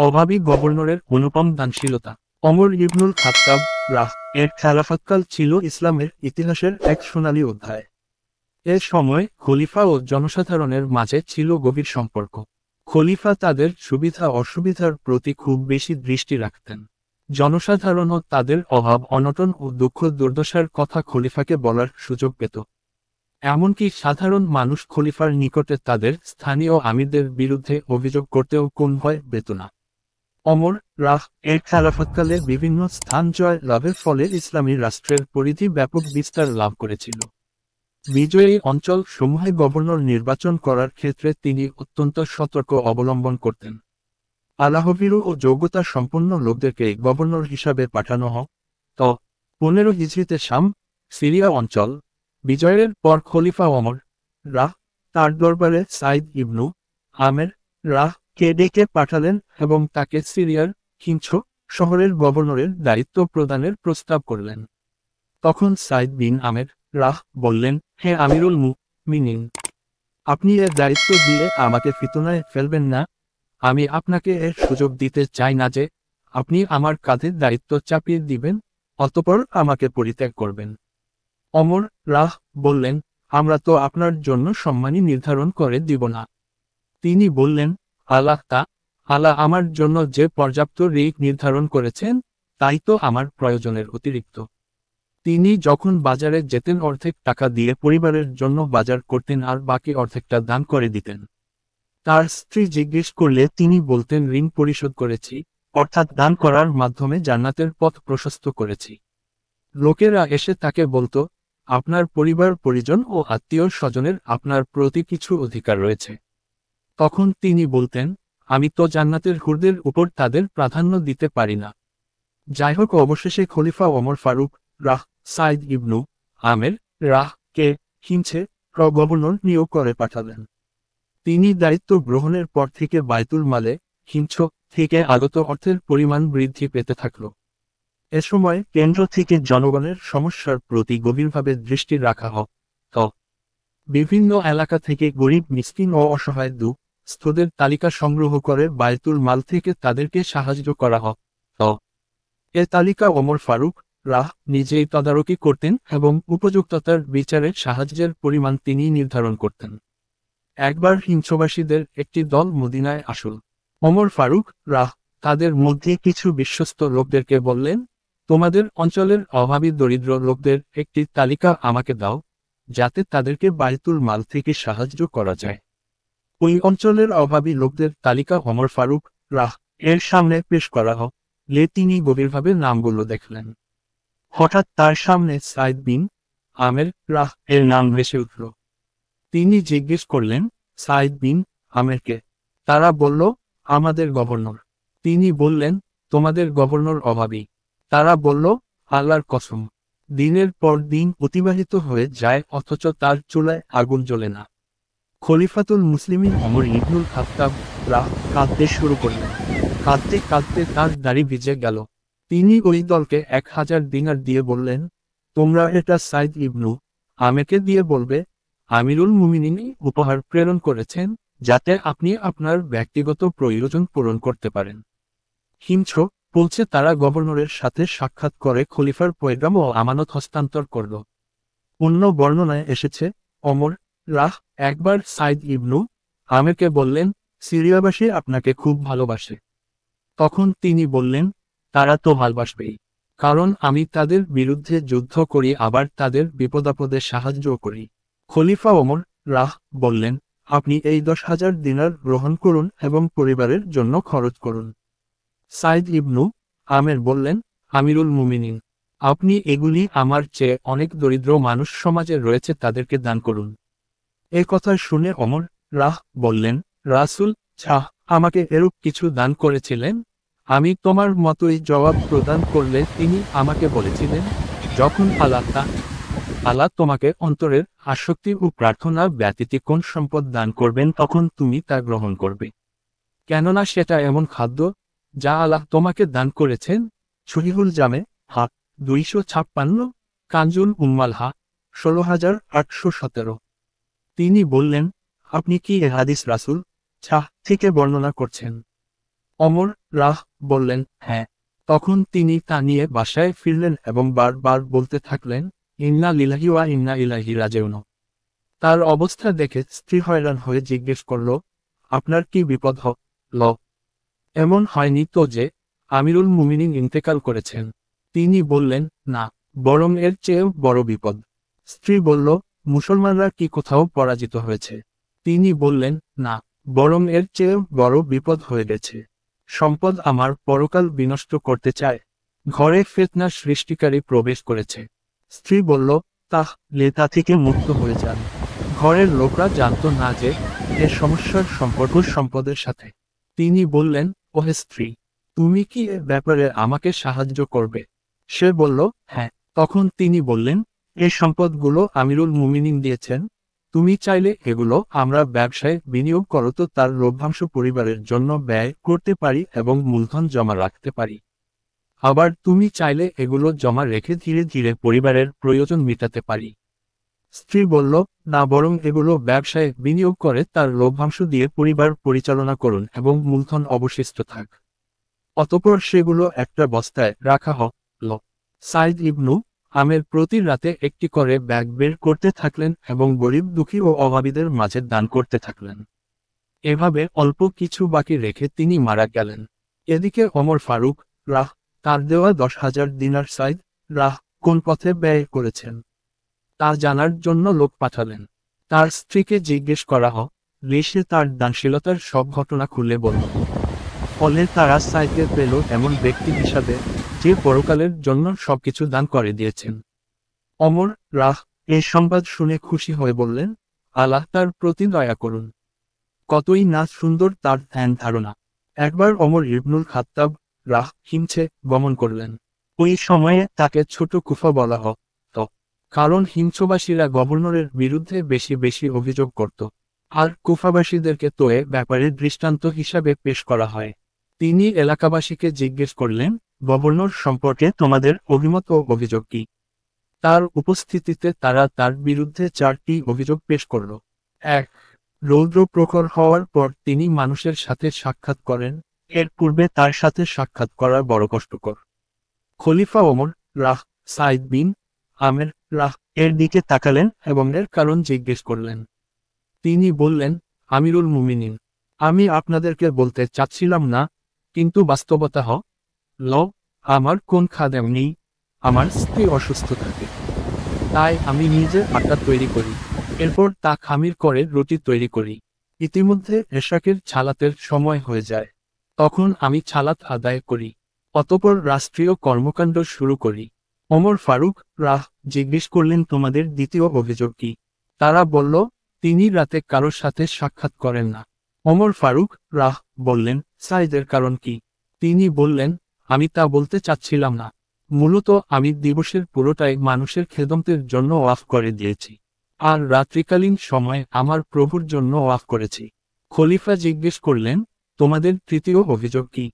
অভাবী গভর্নরের অনুপম দানশীলতা। ওমর ইবনুল খাত্তাব রাহ এর খেলাফতকাল ছিল ইসলামের ইতিহাসের এক সোনালী অধ্যায়। এ সময় খলিফা ও জনসাধারণের মাঝে ছিল গভীর সম্পর্ক। খলিফা তাদের সুবিধা অসুবিধার প্রতি খুব বেশি দৃষ্টি রাখতেন। জনসাধারণও তাদের অভাব অনটন ও দুঃখ দুর্দশার কথা খলিফাকে বলার সুযোগ পেত। এমনকি সাধারণ মানুষ খলিফার নিকটে তাদের স্থানীয় আমিরদের বিরুদ্ধে অভিযোগ করতেও কোন ভয় পেত না। ওমর রাহ এর খেলাফতকালে বিভিন্ন স্থান জয় লাভের ফলে ইসলামী রাষ্ট্রের পরিধি ব্যাপক বিস্তার লাভ করেছিল। বিজয়ী অঞ্চল সমূহে গভর্নর নির্বাচন করার ক্ষেত্রে তিনি অত্যন্ত সতর্ক অবলম্বন করতেন। আল্লাহভীরু ও যোগ্যতা সম্পন্ন লোকদেরকে গভর্নর হিসাবে পাঠানো হয়। 15 হিজরিতে শাম, সিরিয়া অঞ্চল বিজয়ের পর খলিফা ওমর রাহ তার দরবারে সাইদ ইবনু আমের রাহ কে ডেকে পাঠালেন এবং তাকে সিরিয়ার হিমস শহরের গভর্নরের দায়িত্ব প্রদানের প্রস্তাব করলেন। তখন সাইদ বিন আমের রাহ বললেন, হে আমিরুল মুমিনিন, আপনি এর দায়িত্ব দিয়ে আমাকে ফিতনায় ফেলবেন না। আমি আপনাকে এর সুযোগ দিতে চাই না যে আপনি আমার কাঁধে দায়িত্ব চাপিয়ে দিবেন, অতঃপর আমাকে পরিত্যাগ করবেন। ওমর রাহ বললেন, আমরা তো আপনার জন্য সম্মানী নির্ধারণ করে দিব না। তিনি বললেন, আল্লাহ আমার জন্য যে পর্যাপ্ত রিক নির্ধারণ করেছেন তাই তো আমার প্রয়োজনের অতিরিক্ত। তিনি যখন বাজারে যেতেন অর্ধেক টাকা দিয়ে পরিবারের জন্য বাজার করতেন আর বাকি অর্ধেকটা দান করে দিতেন। তার স্ত্রী জিজ্ঞেস করলে তিনি বলতেন, ঋণ পরিশোধ করেছি, অর্থাৎ দান করার মাধ্যমে জান্নাতের পথ প্রশস্ত করেছি। লোকেরা এসে তাকে বলতো, আপনার পরিবার পরিজন ও আত্মীয় স্বজনের আপনার প্রতি কিছু অধিকার রয়েছে। তখন তিনি বলতেন, আমি তো জান্নাতের হুরদের উপর তাদের প্রাধান্য দিতে পারি না। যাই হোক, অবশেষে খলিফা ওমর ফারুক রাহ সাইদ ইবনু আমের রাহ কে হিমসে গভর্নর নিয়োগ করে পাঠালেন। তিনি দায়িত্ব গ্রহণের পর থেকে বাইতুল মালে হিমস থেকে আগত অর্থের পরিমাণ বৃদ্ধি পেতে থাকল। এ সময় কেন্দ্র থেকে জনগণের সমস্যার প্রতি গভীরভাবে দৃষ্টি রাখা হতো। বিভিন্ন এলাকা থেকে গরিব মিসকিন ও অসহায় দুস্থদের তালিকা সংগ্রহ করে বাইতুল মাল থেকে তাদেরকে সাহায্য করা হতো। এ তালিকা ওমর ফারুক রাহ নিজেই তদারকি করতেন এবং উপযুক্ততার বিচারে সাহায্যের পরিমাণ তিনি নির্ধারণ করতেন। একবার হিংসবাসীদের একটি দল মদিনায় আসল। ওমর ফারুক রাহ তাদের মধ্যে কিছু বিশ্বস্ত লোকদেরকে বললেন, তোমাদের অঞ্চলের অভাবী দরিদ্র লোকদের একটি তালিকা আমাকে দাও, যাতে তাদেরকে বাইতুল মাল থেকে সাহায্য করা যায়। ওই অঞ্চলের অভাবী লোকদের তালিকা ওমর ফারুক রাহ এর সামনে পেশ করা হলে তিনি গভীরভাবে নামগুলো দেখলেন। হঠাৎ তার সামনে সাইদ বিন আমের রাহ এর নাম ভেসে উঠল। তিনি জিজ্ঞেস করলেন, সাইদ বিন আমেরকে? তারা বলল, আমাদের গভর্নর। তিনি বললেন, তোমাদের গভর্নর অভাবী? তারা বলল, আল্লাহর কসম, দিনের পর দিন অতিবাহিত হয়ে যায় অথচ তার চুলায় আগুন জ্বলে না। খলিফাতুল মুসলিমিন ওমর ইবনুল খাত্তাব রাহ কাঁদতে শুরু করলেন। কাঁদতে কাঁদতে তার দাড়ি ভিজে গেল। তিনি ওই দলকে 1000 দিনার দিয়ে বললেন, তোমরা এটা সাইদ ইবনু আমেরকে দিয়ে বলবে, আমিরুল মুমিনিন উপহার প্রেরণ করেছেন, যাতে আপনি আপনার ব্যক্তিগত প্রয়োজন পূরণ করতে পারেন। হিমস বলছে তারা গভর্নরের সাথে সাক্ষাৎ করে খলিফার পয়গাম ও আমানত হস্তান্তর করল। অন্য বর্ণনায় এসেছে, ওমর রাহ একবার সাইদ ইবনু আমেরকে বললেন, সিরিয়াবাসী আপনাকে খুব ভালোবাসে। তখন তিনি বললেন, তারা তো ভালোবাসবেই, কারণ আমি তাদের বিরুদ্ধে যুদ্ধ করি আবার তাদের বিপদাপদে সাহায্য করি। খলিফা ওমর রাহ বললেন, আপনি এই 10,000 দিনার গ্রহণ করুন এবং পরিবারের জন্য খরচ করুন। সাইদ ইবনু আমের বললেন, আমিরুল মুমিনিন, আপনি এগুলি আমার চেয়ে অনেক দরিদ্র মানুষ সমাজে রয়েছে তাদেরকে দান করুন। এ কথা শুনে ওমর রাহ বললেন, রাসূল আমাকে এরূপ কিছু দান করেছিলেন? আমি তোমার মতোই জবাব প্রদান করলে তিনি আমাকে বলেছিলেন, যখন আল্লাহ তোমাকে অন্তরের আসক্তি ও প্রার্থনা ব্যতীত কোন সম্পদ দান করবেন তখন তুমি তা গ্রহণ করবে, কেননা সেটা এমন খাদ্য যা আল্লাহ তোমাকে দান করেছেন। সহিহুল জামে 256, কানজুল উম্মাল 16817। তিনি বললেন, আপনি কি এ হাদিস রাসূল থেকে বর্ণনা করছেন? অমর রাহ বললেন, হ্যাঁ। তখন তিনি তা নিয়ে বাসায় ফিরলেন এবং বারবার বলতে থাকলেন, ইন্না লিল্লাহি ওয়া ইন্না ইলাইহি রাজিউন। তার অবস্থা দেখে স্ত্রী হয়রান হয়ে জিজ্ঞেস করল, আপনার কি বিপদ হল? এমন হয়নি তো যে আমিরুল মুমিনিন ইন্তেকাল করেছেন? তিনি বললেন, না, বরং এর চেয়েও বড় বিপদ। স্ত্রী বলল, মুসলমানরা কি কোথাও পরাজিত হয়েছে? তিনি বললেন, না, বরং এর চেয়েও বড় বিপদ হয়ে গেছে। সম্পদ আমার পরকাল বিনষ্ট করতে চায়। ঘরে ফিতনা সৃষ্টিকারী প্রবেশ করেছে। স্ত্রী বলল, তাহলে তা থেকে মুক্ত হয়ে যান। ঘরের লোকরা জানত না যে এ সমস্যার সম্পর্ক সম্পদের সাথে। তিনি বললেন, ওহে স্ত্রী, তুমি কি এ ব্যাপারে আমাকে সাহায্য করবে? সে বলল, হ্যাঁ। তখন তিনি বললেন, এই সম্পদগুলো আমিরুল মুমিনিন দিয়েছেন, তুমি চাইলে এগুলো আমরা ব্যবসায় বিনিয়োগ করো তো তার লভ্যাংশ পরিবারের জন্য ব্যয় করতে পারি এবং মূলধন জমা রাখতে পারি। আবার তুমি চাইলে এগুলো জমা রেখে ধীরে ধীরে পরিবারের প্রয়োজন মেটাতে পারি। স্ত্রী বলল, না, বরং এগুলো ব্যবসায় বিনিয়োগ করে তার লভ্যাংশ দিয়ে পরিবার পরিচালনা করুন এবং মূলধন অবশিষ্ট থাক। অতঃপর সেগুলো একটা বস্তায় রাখা হল। সাইদ ইবনু আমের প্রতি রাতে একটি করে ব্যাগ বের করতে থাকলেন এবং গরিব দুঃখী ও অভাবীদের মাঝে দান করতে থাকলেন। এভাবে অল্প কিছু বাকি রেখে তিনি মারা গেলেন। এদিকে ওমর ফারুক রাহ তার দেওয়া 10,000 দিনার সাইদ রাহ কোন পথে ব্যয় করেছেন তা জানার জন্য লোক পাঠালেন। তার স্ত্রীকে জিজ্ঞেস করা হলে সে তার দানশীলতার সব ঘটনা খুলে বলল। ফলে তারা সাইদকে পেল এমন ব্যক্তি হিসাবে যে পরকালের জন্য সবকিছু দান করে দিয়েছেন। অমর রাহ এই সংবাদ শুনে খুশি হয়ে বললেন, আল্লাহ তার প্রতি দয়া করুন। কতই না সুন্দর তার ধ্যান ধারণা। একবার অমর ইবনুল খাত্তাব রাহ হিমছে গমন করলেন। ওই সময়ে তাকে ছোট কুফা বলা হতো, কারণ হিমছবাসীরা গভর্নরের বিরুদ্ধে বেশি বেশি অভিযোগ করত। আর কুফাবাসীদেরকে তো এ ব্যাপারে দৃষ্টান্ত হিসাবে পেশ করা হয়। তিনি এলাকাবাসীকে জিজ্ঞেস করলেন, গভর্নর সম্পর্কে তোমাদের অভিমত ও অভিযোগ কি? তার উপস্থিতিতে তারা তার বিরুদ্ধে 4টি অভিযোগ পেশ করল। 1. রৌদ্র প্রখর হওয়ার পর তিনি মানুষের সাথে সাক্ষাৎ করেন, এর পূর্বে তার সাথে সাক্ষাৎ করা বড় কষ্টকর। খলিফা ওমর রাহ সাইদ বিন আমের রাহ এর দিকে তাকালেন এবং এর কারণ জিজ্ঞেস করলেন। তিনি বললেন, আমিরুল মুমিনিন, আমি আপনাদেরকে বলতে চাচ্ছিলাম না, কিন্তু বাস্তবতা হল আমার কোন খাদেম নেই, আমার স্ত্রী অসুস্থ থাকে। তাই আমি নিজে আটা তৈরি করি, এরপর তা খামির করে রুটি তৈরি করি। ইতিমধ্যে এশাকের ছালাতের সময় হয়ে যায়, তখন আমি ছালাত আদায় করি। অতঃপর রাষ্ট্রীয় কর্মকাণ্ড শুরু করি। ওমর ফারুক রাহ জিজ্ঞেস করলেন, তোমাদের দ্বিতীয় অভিযোগ কি? তারা বলল, তিনি রাতে কারোর সাথে সাক্ষাৎ করেন না। ওমর ফারুক রাহ বললেন, সাইদের কারণ কি? তিনি বললেন, আমি তা বলতে চাচ্ছিলাম না। মূলত আমি দিবসের পুরোটাই মানুষের খেদমতের জন্য ওয়াফ করে দিয়েছি, আর রাত্রিকালীন সময় আমার প্রভুর জন্য ওয়াফ করেছি। খলিফা জিজ্ঞেস করলেন, তোমাদের তৃতীয় অভিযোগ কি?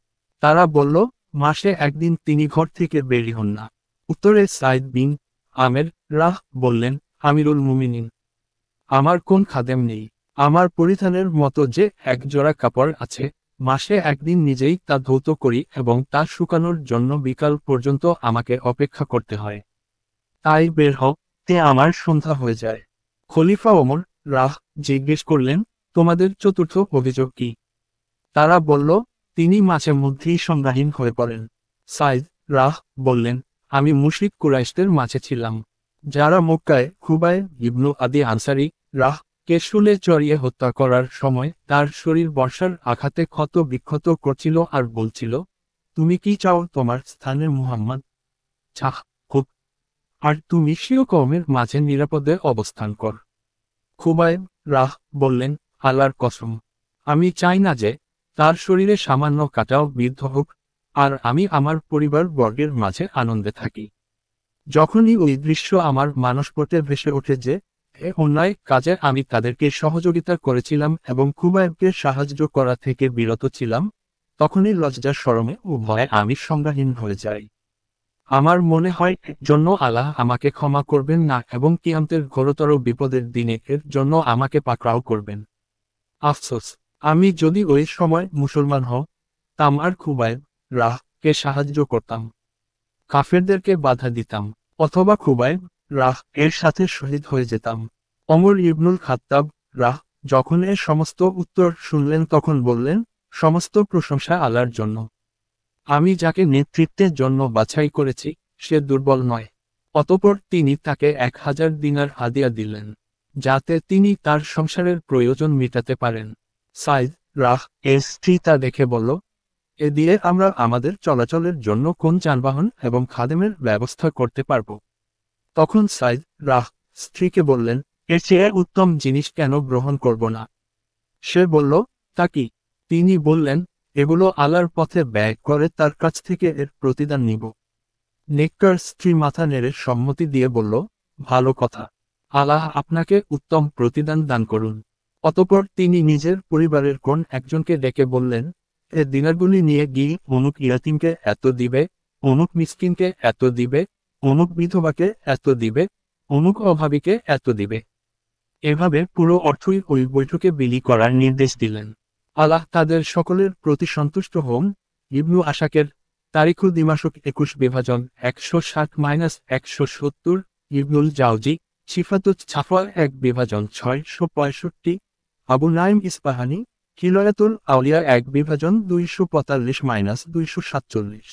তারা বলল, মাসে একদিন তিনি ঘর থেকে বেরি হন না। উত্তরে সাইদ বিন আমের রাহ বললেন, আমিরুল মুমিনিন, আমার কোন খাদেম নেই। আমার পরিধানের মতো যে এক জোড়া কাপড় আছে, মাসে একদিন নিজেই তা ধৌত করি এবং তা শুকানোর জন্য বিকাল পর্যন্ত আমাকে অপেক্ষা করতে হয়। তাই বের হতে আমার সন্ধ্যা হয়ে যায়। খলিফা ওমর রাহ জিজ্ঞেস করলেন, তোমাদের চতুর্থ অভিযোগ কি? তারা বলল, তিনি মাঝে মধ্যেই সংজ্ঞাহীন হয়ে পড়েন। সাইদ রাহ বললেন, আমি মুশরিক কুরাইশদের মাঝে ছিলাম, যারা মক্কায় খুবায় ইবনু আদি আনসারি রাহ কে শুলে চড়িয়ে হত্যা করার সময় তার শরীর বর্ষার আঘাতে ক্ষত বিক্ষত করছিল আর বলছিল, তুমি কি চাও তোমার স্থানে মুহাম্মদ চাহ হোক, আর তুমি স্বীয় কওমের মাঝে নিরাপদে অবস্থান কর। খুবাইব রাহ বললেন, আল্লাহর কসম, আমি চাই না যে তার শরীরে সামান্য কাটাও বিদ্ধ হোক, আর আমি আমার পরিবার বর্গের মাঝে আনন্দে থাকি। যখনই ওই দৃশ্য আমার মানসপটে ভেসে ওঠে যে এ অন্যায় কাজে আমি তাদেরকে সহযোগিতা করেছিলাম এবং খুবাইবকে সাহায্য করা থেকে বিরত ছিলাম, তখনই লজ্জা শরমে ও ভয়ে আমি সংজ্ঞাহীন হয়ে যাই। আমার মনে হয় এর জন্য আল্লাহ আমাকে ক্ষমা করবেন না এবং কিয়ামতের ঘোরতর বিপদের দিনে এর জন্য আমাকে পাকড়াও করবেন। আফসোস, আমি যদি ওই সময় মুসলমান তামার খুবাইব রাহকে সাহায্য করতাম। কাফেরদেরকে বাধা দিতাম, অথবা খুবাইব রাহ এর সাথে শহীদ হয়ে যেতাম। ওমর ইবনুল খাত্তাব রাহ যখন এর সমস্ত উত্তর শুনলেন তখন বললেন, সমস্ত প্রশংসা আল্লাহর জন্য। আমি যাকে নেতৃত্বের জন্য বাছাই করেছি সে দুর্বল নয়। অতঃপর তিনি তাকে 1000 দিনার হাদিয়া দিলেন, যাতে তিনি তার সংসারের প্রয়োজন মেটাতে পারেন। সাইদ রাহ এর স্ত্রী তা দেখে বলল, এ দিয়ে আমরা আমাদের চলাচলের জন্য কোন যানবাহন এবং খাদেমের ব্যবস্থা করতে পারব। তখন সাইদ রাহ স্ত্রীকে বললেন, এর চেয়ে উত্তম জিনিস কেন গ্রহণ করব না? সে বলল, তা কি? তিনি বললেন, এগুলো আল্লাহর পথে ব্যয় করে তার কাছ থেকে এর প্রতিদান নিব। নেককার স্ত্রী মাথা নেড়ে সম্মতি দিয়ে বলল, ভালো কথা, আল্লাহ আপনাকে উত্তম প্রতিদান দান করুন। অতঃপর তিনি নিজের পরিবারের কোন একজনকে ডেকে বললেন, এ দিনারগুলি নিয়ে গিয়ে অমুক ইয়াতিমকে এত দিবে, অমুক মিসকিনকে এত দিবে, অমুক বিধবাকে এত দিবে, অমুক অভাবীকে এত দিবে। এভাবে পুরো অর্থই ওই বৈঠকে বিলি করার নির্দেশ দিলেন। আল্লাহ তাদের সকলের প্রতি সন্তুষ্ট হন। ইবনু আশাকের তারিখুল দিমাশক 21/160-170। ইবনুল জাওজি সিফাতুত ছাফা 1/665। আবু নাইম ইস্পাহানি হিলায়াতুল আউলিয়া 1/245-247।